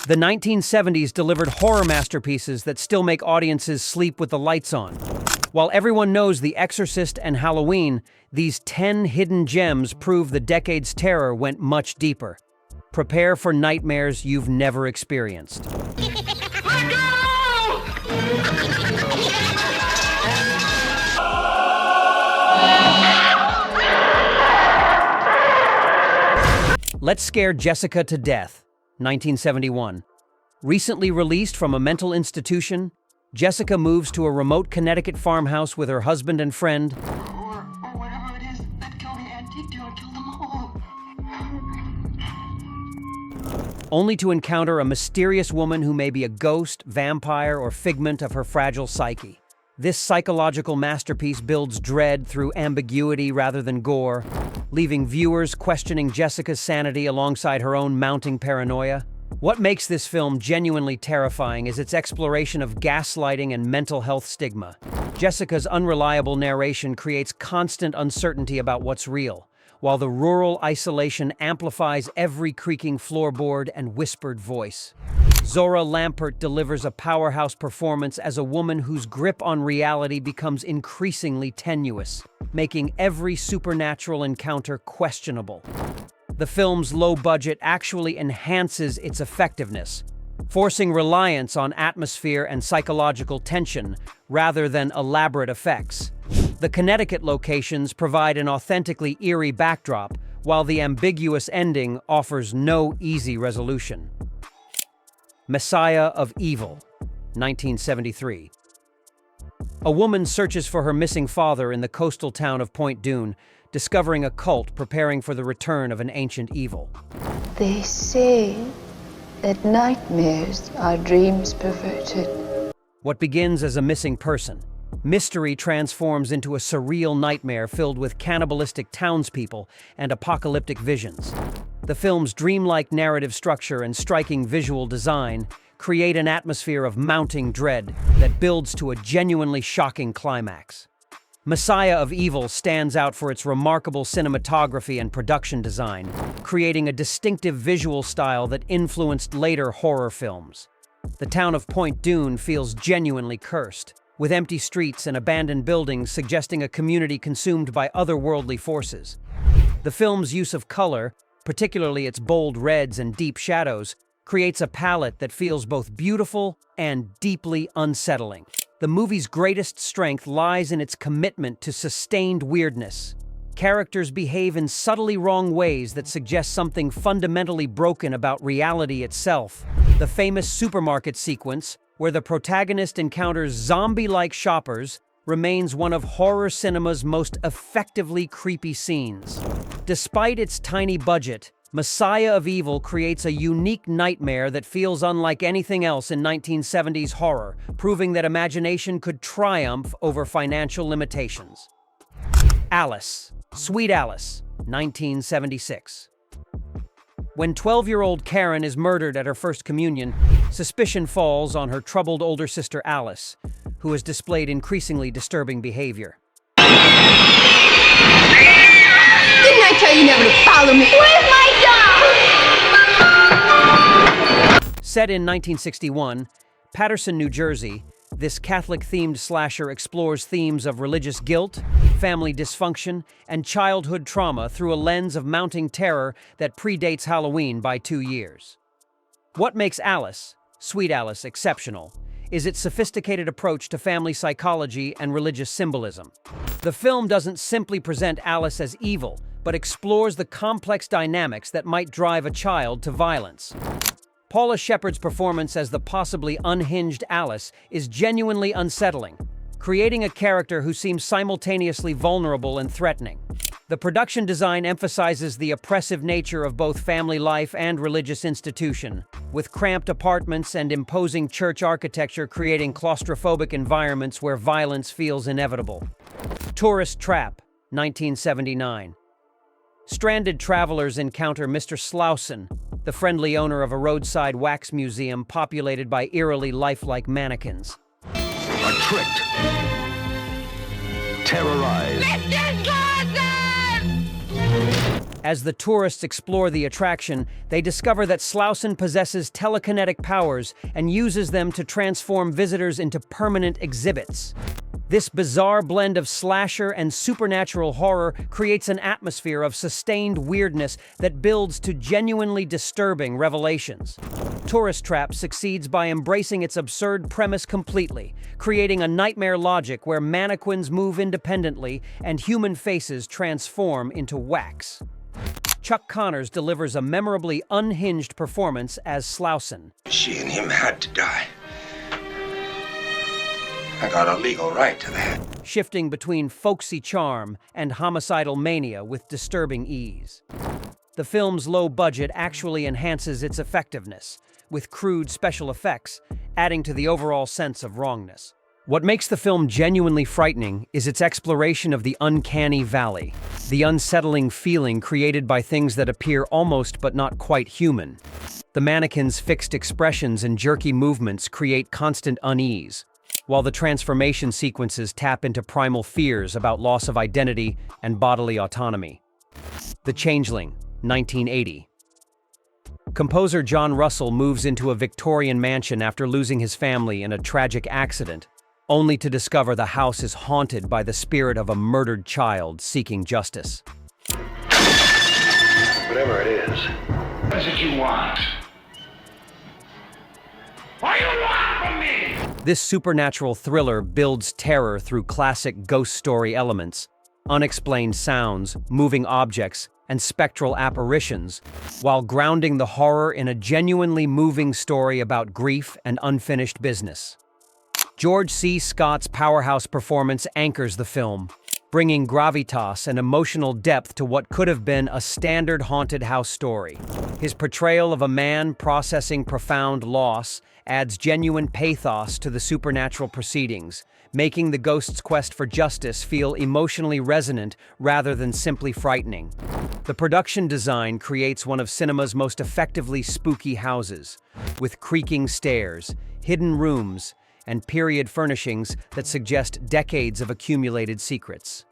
The 1970s delivered horror masterpieces that still make audiences sleep with the lights on. While everyone knows The Exorcist and Halloween, these 10 hidden gems prove the decade's terror went much deeper. Prepare for nightmares you've never experienced. Let's Scare Jessica to Death, 1971. Recently released from a mental institution, Jessica moves to a remote Connecticut farmhouse with her husband and friend, Or whatever it is that killed the antique dealer, kill them all. only to encounter a mysterious woman who may be a ghost, vampire, or figment of her fragile psyche. This psychological masterpiece builds dread through ambiguity rather than gore, leaving viewers questioning Jessica's sanity alongside her own mounting paranoia. What makes this film genuinely terrifying is its exploration of gaslighting and mental health stigma. Jessica's unreliable narration creates constant uncertainty about what's real, while the rural isolation amplifies every creaking floorboard and whispered voice. Zora Lampert delivers a powerhouse performance as a woman whose grip on reality becomes increasingly tenuous, making every supernatural encounter questionable. The film's low budget actually enhances its effectiveness, forcing reliance on atmosphere and psychological tension rather than elaborate effects. The Connecticut locations provide an authentically eerie backdrop, while the ambiguous ending offers no easy resolution. Messiah of Evil, 1973. A woman searches for her missing father in the coastal town of Point Dune, discovering a cult preparing for the return of an ancient evil. They say that nightmares are dreams perverted. What begins as a missing person, mystery transforms into a surreal nightmare filled with cannibalistic townspeople and apocalyptic visions. The film's dreamlike narrative structure and striking visual design create an atmosphere of mounting dread that builds to a genuinely shocking climax. Messiah of Evil stands out for its remarkable cinematography and production design, creating a distinctive visual style that influenced later horror films. The town of Point Dune feels genuinely cursed, with empty streets and abandoned buildings suggesting a community consumed by otherworldly forces. The film's use of color, particularly its bold reds and deep shadows, creates a palette that feels both beautiful and deeply unsettling. The movie's greatest strength lies in its commitment to sustained weirdness. Characters behave in subtly wrong ways that suggest something fundamentally broken about reality itself. The famous supermarket sequence, where the protagonist encounters zombie-like shoppers, remains one of horror cinema's most effectively creepy scenes. Despite its tiny budget, Messiah of Evil creates a unique nightmare that feels unlike anything else in 1970s horror, proving that imagination could triumph over financial limitations. Alice, Sweet Alice, 1976. When 12-year-old Karen is murdered at her first communion, suspicion falls on her troubled older sister Alice, who has displayed increasingly disturbing behavior. Didn't I tell you never to follow me? Where's my dog? Set in 1961, Paterson, New Jersey, this Catholic-themed slasher explores themes of religious guilt, family dysfunction, and childhood trauma through a lens of mounting terror that predates Halloween by 2 years. What makes Alice, Sweet Alice, exceptional is its sophisticated approach to family psychology and religious symbolism. The film doesn't simply present Alice as evil, but explores the complex dynamics that might drive a child to violence. Paula Shepherd's performance as the possibly unhinged Alice is genuinely unsettling, creating a character who seems simultaneously vulnerable and threatening. The production design emphasizes the oppressive nature of both family life and religious institution, with cramped apartments and imposing church architecture creating claustrophobic environments where violence feels inevitable. Tourist Trap, 1979. Stranded travelers encounter Mr. Slauson, the friendly owner of a roadside wax museum populated by eerily lifelike mannequins. Are tricked, terrorized, As the tourists explore the attraction, they discover that Slauson possesses telekinetic powers and uses them to transform visitors into permanent exhibits. This bizarre blend of slasher and supernatural horror creates an atmosphere of sustained weirdness that builds to genuinely disturbing revelations. Tourist Trap succeeds by embracing its absurd premise completely, creating a nightmare logic where mannequins move independently and human faces transform into wax. Chuck Connors delivers a memorably unhinged performance as Slauson. She and him had to die. I got a legal right to that. Shifting between folksy charm and homicidal mania with disturbing ease. The film's low budget actually enhances its effectiveness, with crude special effects adding to the overall sense of wrongness. What makes the film genuinely frightening is its exploration of the uncanny valley, the unsettling feeling created by things that appear almost but not quite human. The mannequins' fixed expressions and jerky movements create constant unease, while the transformation sequences tap into primal fears about loss of identity and bodily autonomy. The Changeling, 1980. Composer John Russell moves into a Victorian mansion after losing his family in a tragic accident, only to discover the house is haunted by the spirit of a murdered child seeking justice. Whatever it is. What is it you want? What do you want from me? This supernatural thriller builds terror through classic ghost story elements, unexplained sounds, moving objects, and spectral apparitions, while grounding the horror in a genuinely moving story about grief and unfinished business. George C. Scott's powerhouse performance anchors the film, bringing gravitas and emotional depth to what could have been a standard haunted house story. His portrayal of a man processing profound loss adds genuine pathos to the supernatural proceedings, making the ghost's quest for justice feel emotionally resonant rather than simply frightening. The production design creates one of cinema's most effectively spooky houses, with creaking stairs, hidden rooms, and period furnishings that suggest decades of accumulated secrets.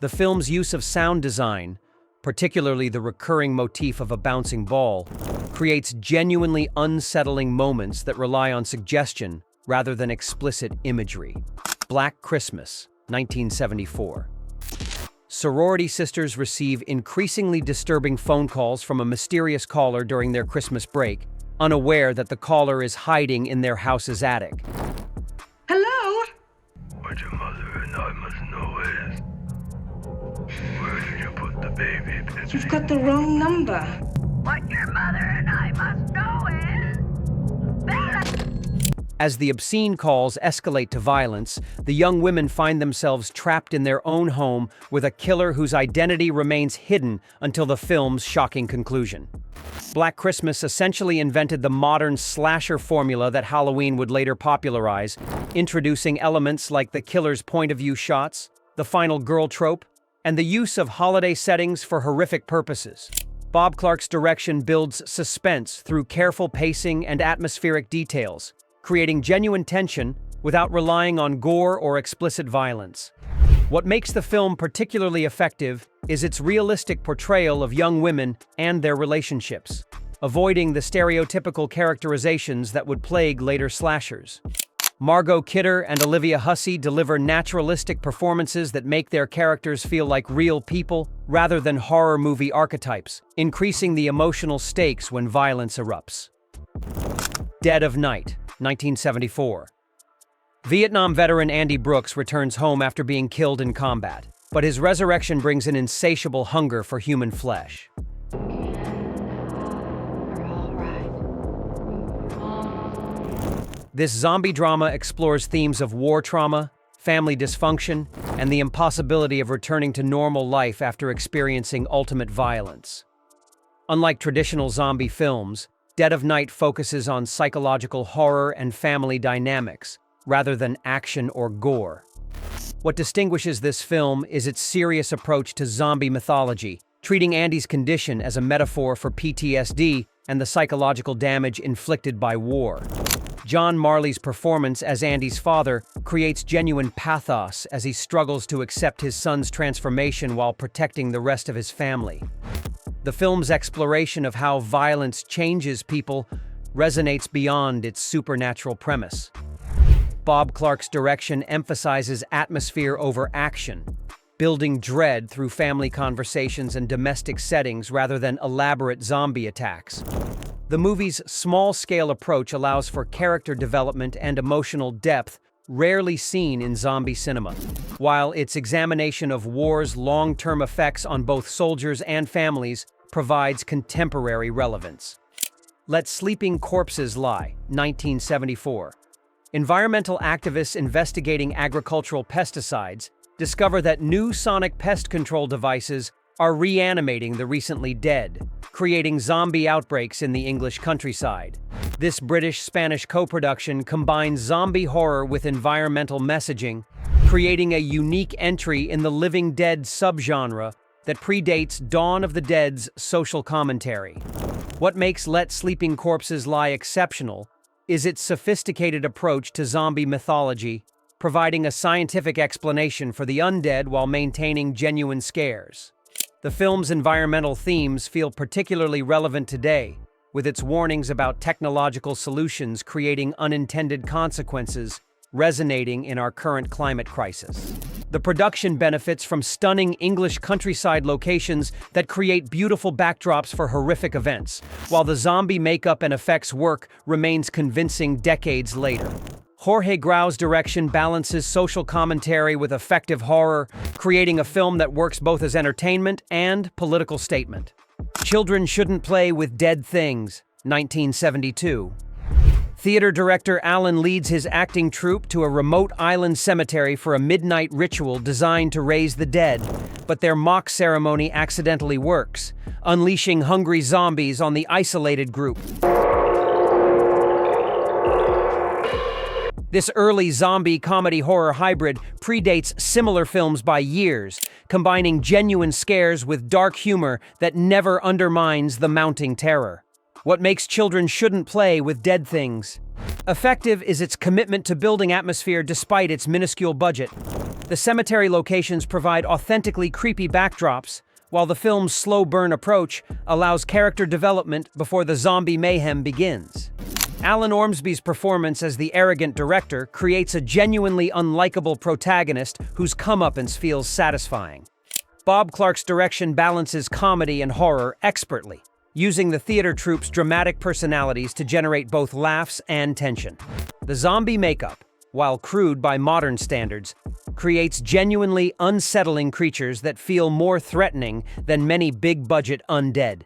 The film's use of sound design, particularly the recurring motif of a bouncing ball, creates genuinely unsettling moments that rely on suggestion rather than explicit imagery. Black Christmas, 1974. Sorority sisters receive increasingly disturbing phone calls from a mysterious caller during their Christmas break, unaware that the caller is hiding in their house's attic. Hello? What your mother and I must know is, where did you put the baby? You've got the wrong number. What your mother and I must know is... As the obscene calls escalate to violence, the young women find themselves trapped in their own home with a killer whose identity remains hidden until the film's shocking conclusion. Black Christmas essentially invented the modern slasher formula that Halloween would later popularize, introducing elements like the killer's point-of-view shots, the final girl trope, and the use of holiday settings for horrific purposes. Bob Clark's direction builds suspense through careful pacing and atmospheric details, creating genuine tension without relying on gore or explicit violence. What makes the film particularly effective is its realistic portrayal of young women and their relationships, avoiding the stereotypical characterizations that would plague later slashers. Margot Kidder and Olivia Hussey deliver naturalistic performances that make their characters feel like real people rather than horror movie archetypes, increasing the emotional stakes when violence erupts. Dead of Night, 1974. Vietnam veteran Andy Brooks returns home after being killed in combat, but his resurrection brings an insatiable hunger for human flesh. This zombie drama explores themes of war trauma, family dysfunction, and the impossibility of returning to normal life after experiencing ultimate violence. Unlike traditional zombie films, Dead of Night focuses on psychological horror and family dynamics, rather than action or gore. What distinguishes this film is its serious approach to zombie mythology, treating Andy's condition as a metaphor for PTSD and the psychological damage inflicted by war. John Marley's performance as Andy's father creates genuine pathos as he struggles to accept his son's transformation while protecting the rest of his family. The film's exploration of how violence changes people resonates beyond its supernatural premise. Bob Clark's direction emphasizes atmosphere over action, building dread through family conversations and domestic settings rather than elaborate zombie attacks. The movie's small-scale approach allows for character development and emotional depth rarely seen in zombie cinema, while its examination of war's long-term effects on both soldiers and families provides contemporary relevance. Let Sleeping Corpses Lie, 1974. Environmental activists investigating agricultural pesticides discover that new sonic pest control devices are reanimating the recently dead, creating zombie outbreaks in the English countryside. This British-Spanish co-production combines zombie horror with environmental messaging, creating a unique entry in the Living Dead subgenre that predates Dawn of the Dead's social commentary. What makes Let Sleeping Corpses Lie exceptional is its sophisticated approach to zombie mythology, providing a scientific explanation for the undead while maintaining genuine scares. The film's environmental themes feel particularly relevant today, with its warnings about technological solutions creating unintended consequences resonating in our current climate crisis. The production benefits from stunning English countryside locations that create beautiful backdrops for horrific events, while the zombie makeup and effects work remains convincing decades later. Jorge Grau's direction balances social commentary with effective horror, creating a film that works both as entertainment and political statement. Children Shouldn't Play with Dead Things, 1972. Theater director Allen leads his acting troupe to a remote island cemetery for a midnight ritual designed to raise the dead, but their mock ceremony accidentally works, unleashing hungry zombies on the isolated group. This early zombie comedy horror hybrid predates similar films by years, combining genuine scares with dark humor that never undermines the mounting terror. What makes Children Shouldn't Play with Dead Things effective is its commitment to building atmosphere despite its minuscule budget. The cemetery locations provide authentically creepy backdrops, while the film's slow burn approach allows character development before the zombie mayhem begins. Alan Ormsby's performance as the arrogant director creates a genuinely unlikable protagonist whose comeuppance feels satisfying. Bob Clark's direction balances comedy and horror expertly, using the theater troupe's dramatic personalities to generate both laughs and tension. The zombie makeup, while crude by modern standards, creates genuinely unsettling creatures that feel more threatening than many big-budget undead.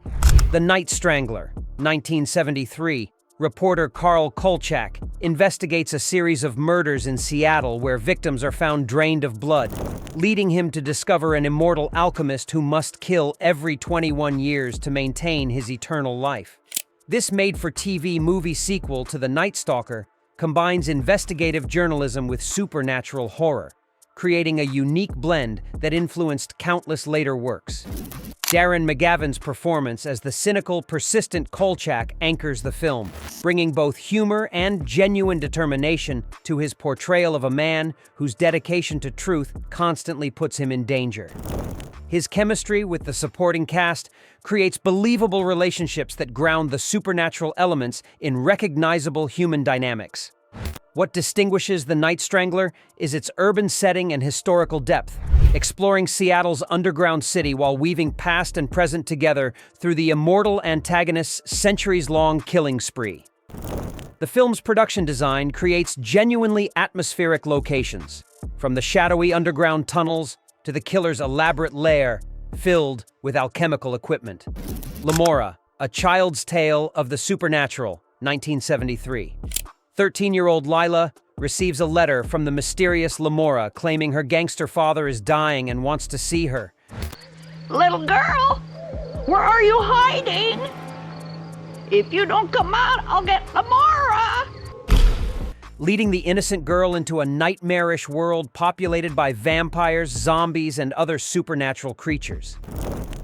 The Night Strangler, 1973. Reporter Carl Kolchak investigates a series of murders in Seattle where victims are found drained of blood, leading him to discover an immortal alchemist who must kill every 21 years to maintain his eternal life. This made-for-TV movie sequel to The Night Stalker combines investigative journalism with supernatural horror, creating a unique blend that influenced countless later works. Darren McGavin's performance as the cynical, persistent Kolchak anchors the film, bringing both humor and genuine determination to his portrayal of a man whose dedication to truth constantly puts him in danger. His chemistry with the supporting cast creates believable relationships that ground the supernatural elements in recognizable human dynamics. What distinguishes The Night Strangler is its urban setting and historical depth, exploring Seattle's underground city while weaving past and present together through the immortal antagonist's centuries-long killing spree. The film's production design creates genuinely atmospheric locations, from the shadowy underground tunnels to the killer's elaborate lair filled with alchemical equipment. Lemora, A Child's Tale of the Supernatural, 1973. 13-year-old Lila receives a letter from the mysterious Lemora claiming her gangster father is dying and wants to see her. Little girl, where are you hiding? If you don't come out, I'll get Lemora. Leading the innocent girl into a nightmarish world populated by vampires, zombies, and other supernatural creatures.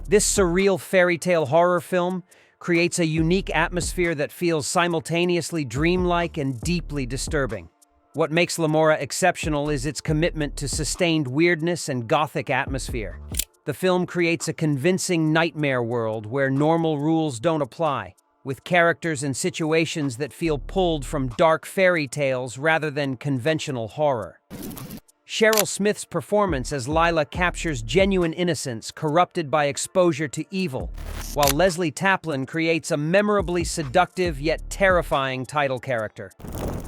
This surreal fairy tale horror film creates a unique atmosphere that feels simultaneously dreamlike and deeply disturbing. What makes Lemora exceptional is its commitment to sustained weirdness and gothic atmosphere. The film creates a convincing nightmare world where normal rules don't apply, with characters and situations that feel pulled from dark fairy tales rather than conventional horror. Cheryl Smith's performance as Lila captures genuine innocence corrupted by exposure to evil, while Leslie Taplin creates a memorably seductive yet terrifying title character.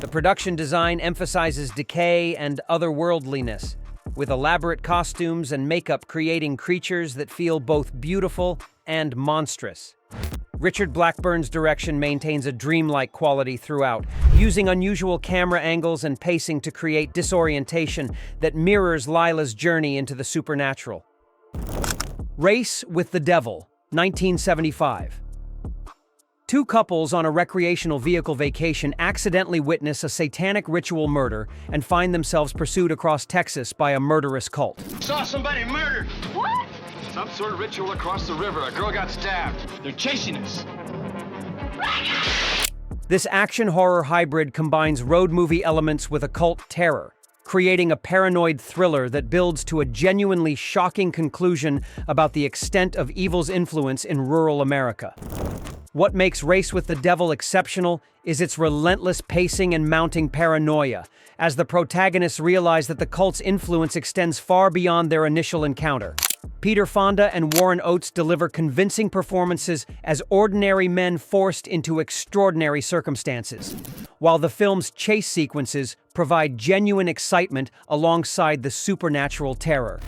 The production design emphasizes decay and otherworldliness, with elaborate costumes and makeup creating creatures that feel both beautiful and monstrous. Richard Blackburn's direction maintains a dreamlike quality throughout, using unusual camera angles and pacing to create disorientation that mirrors Lila's journey into the supernatural. Race with the Devil, 1975. Two couples on a recreational vehicle vacation accidentally witness a satanic ritual murder and find themselves pursued across Texas by a murderous cult. Saw somebody murdered. What? Some sort of ritual across the river. A girl got stabbed. They're chasing us. This action-horror hybrid combines road movie elements with occult terror, creating a paranoid thriller that builds to a genuinely shocking conclusion about the extent of evil's influence in rural America. What makes Race with the Devil exceptional is its relentless pacing and mounting paranoia, as the protagonists realize that the cult's influence extends far beyond their initial encounter. Peter Fonda and Warren Oates deliver convincing performances as ordinary men forced into extraordinary circumstances, while the film's chase sequences provide genuine excitement alongside the supernatural terror.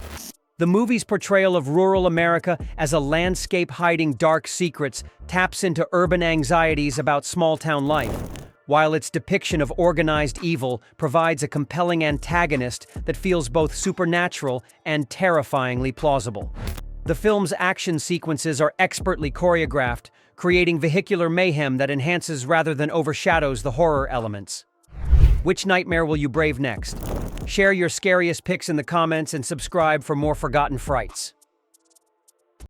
The movie's portrayal of rural America as a landscape hiding dark secrets taps into urban anxieties about small-town life, while its depiction of organized evil provides a compelling antagonist that feels both supernatural and terrifyingly plausible. The film's action sequences are expertly choreographed, creating vehicular mayhem that enhances rather than overshadows the horror elements. Which nightmare will you brave next? Share your scariest pics in the comments and subscribe for more forgotten frights.